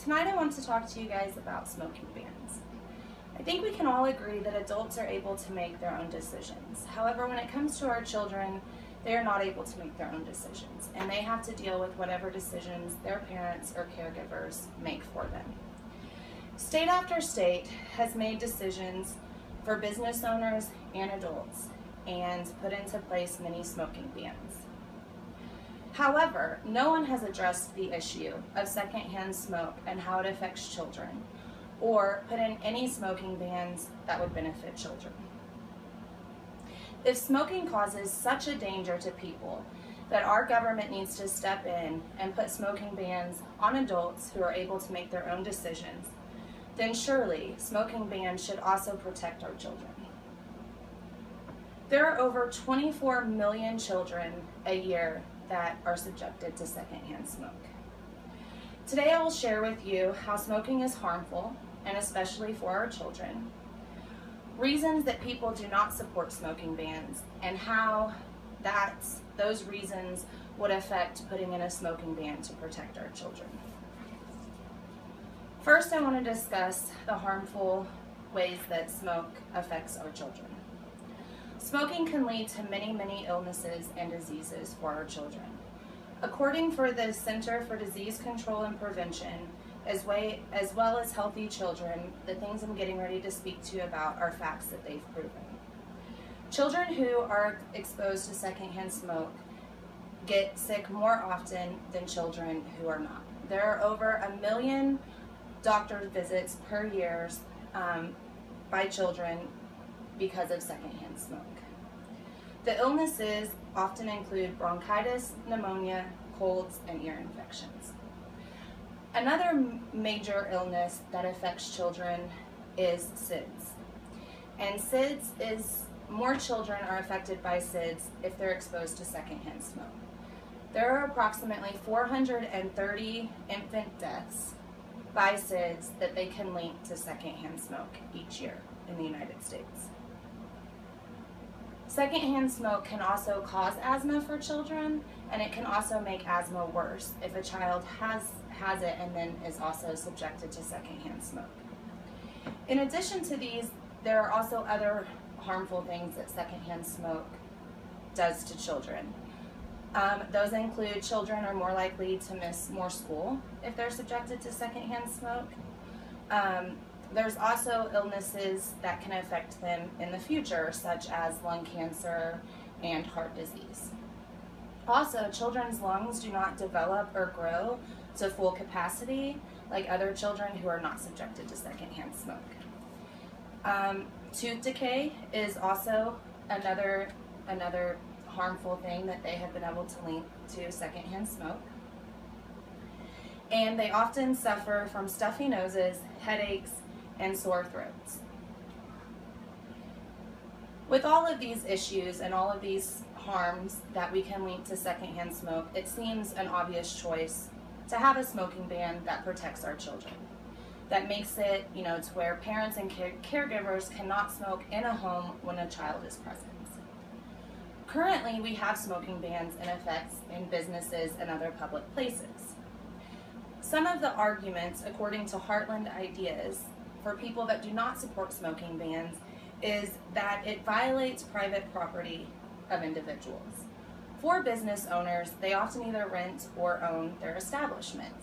Tonight I want to talk to you guys about smoking bans. I think we can all agree that adults are able to make their own decisions. However, when it comes to our children, they are not able to make their own decisions, and they have to deal with whatever decisions their parents or caregivers make for them. State after state has made decisions for business owners and adults and put into place many smoking bans. However, no one has addressed the issue of secondhand smoke and how it affects children, or put in any smoking bans that would benefit children. If smoking causes such a danger to people that our government needs to step in and put smoking bans on adults who are able to make their own decisions, then surely smoking bans should also protect our children. There are over 24 million children a year that are subjected to secondhand smoke. Today I will share with you how smoking is harmful, and especially for our children, reasons that people do not support smoking bans, and how those reasons would affect putting in a smoking ban to protect our children. First, I want to discuss the harmful ways that smoke affects our children. Smoking can lead to many illnesses and diseases for our children. According for the Center for Disease Control and Prevention, as well as Healthy Children, the things I'm getting ready to speak to you about are facts that they've proven. Children who are exposed to secondhand smoke get sick more often than children who are not. There are over 1 million doctor visits per year by children because of secondhand smoke. The illnesses often include bronchitis, pneumonia, colds, and ear infections. Another major illness that affects children is SIDS. And SIDS is, more children are affected by SIDS if they're exposed to secondhand smoke. There are approximately 430 infant deaths by SIDS that they can link to secondhand smoke each year in the United States. Secondhand smoke can also cause asthma for children, and it can also make asthma worse if a child has it and then is also subjected to secondhand smoke. In addition to these, there are also other harmful things that secondhand smoke does to children. Those include children are more likely to miss more school if they're subjected to secondhand smoke. There's also illnesses that can affect them in the future, such as lung cancer and heart disease. Also, children's lungs do not develop or grow to full capacity like other children who are not subjected to secondhand smoke. Tooth decay is also another harmful thing that they have been able to link to secondhand smoke. And they often suffer from stuffy noses, headaches, and sore throats. With all of these issues and all of these harms that we can link to secondhand smoke, it seems an obvious choice to have a smoking ban that protects our children. That makes it, to where parents and caregivers cannot smoke in a home when a child is present. Currently, we have smoking bans in effect in businesses and other public places. Some of the arguments, according to Heartland Ideas, for people that do not support smoking bans is that it violates private property of individuals. For business owners, they often either rent or own their establishment,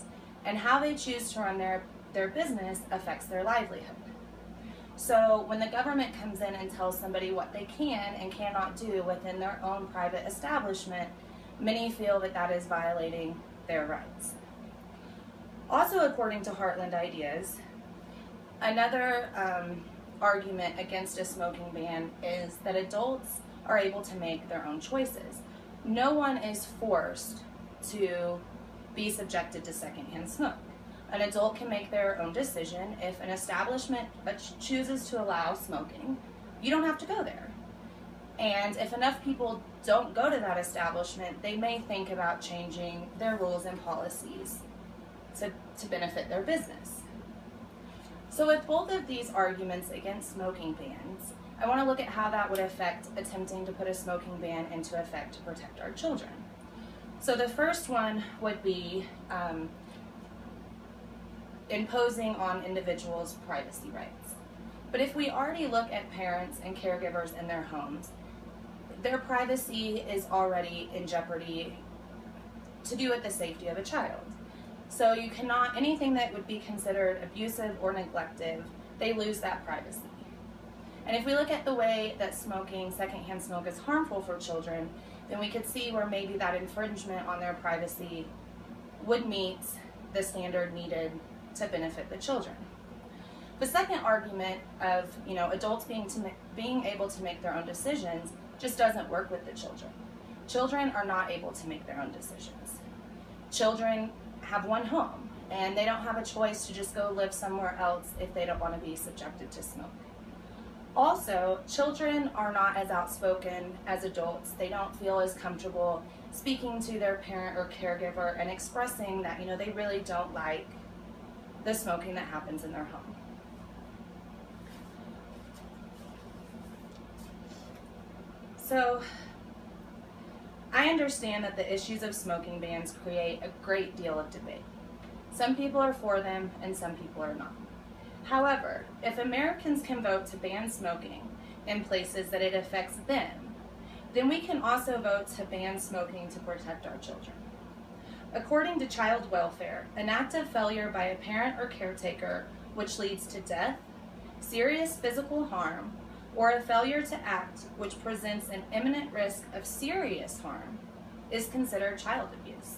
and how they choose to run their business affects their livelihood. So when the government comes in and tells somebody what they can and cannot do within their own private establishment, many feel that that is violating their rights. Also, according to Heartland Ideas, another argument against a smoking ban is that adults are able to make their own choices. No one is forced to be subjected to secondhand smoke. An adult can make their own decision. If an establishment chooses to allow smoking, you don't have to go there. And if enough people don't go to that establishment, they may think about changing their rules and policies to benefit their business. So with both of these arguments against smoking bans, I want to look at how that would affect attempting to put a smoking ban into effect to protect our children. So the first one would be imposing on individuals' privacy rights. But if we already look at parents and caregivers in their homes, their privacy is already in jeopardy to do with the safety of a child. So you cannot, anything that would be considered abusive or neglective, they lose that privacy. And if we look at the way that smoking, secondhand smoke, is harmful for children, then we could see where maybe that infringement on their privacy would meet the standard needed to benefit the children. The second argument of adults being able to make their own decisions just doesn't work with the children. Children are not able to make their own decisions. Children have one home, and they don't have a choice to just go live somewhere else if they don't want to be subjected to smoke. Also, children are not as outspoken as adults. They don't feel as comfortable speaking to their parent or caregiver and expressing that they really don't like the smoking that happens in their home. So, I understand that the issues of smoking bans create a great deal of debate. Some people are for them and some people are not. However, if Americans can vote to ban smoking in places that it affects them, then we can also vote to ban smoking to protect our children. According to child welfare, an act of failure by a parent or caretaker which leads to death, serious physical harm, or a failure to act which presents an imminent risk of serious harm is considered child abuse.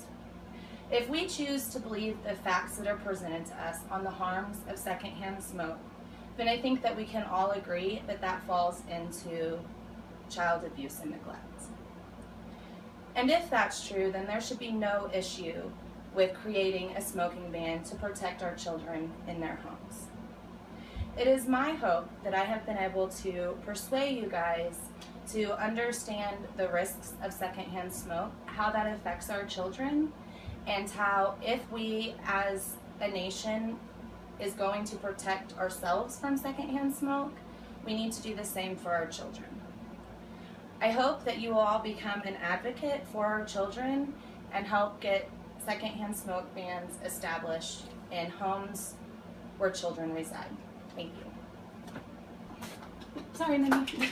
If we choose to believe the facts that are presented to us on the harms of secondhand smoke, then I think that we can all agree that that falls into child abuse and neglect. And if that's true, then there should be no issue with creating a smoking ban to protect our children in their homes. It is my hope that I have been able to persuade you guys to understand the risks of secondhand smoke, how that affects our children, and how if we as a nation is going to protect ourselves from secondhand smoke, we need to do the same for our children. I hope that you will all become an advocate for our children and help get secondhand smoke bans established in homes where children reside. Thank you. Sorry, Minnie.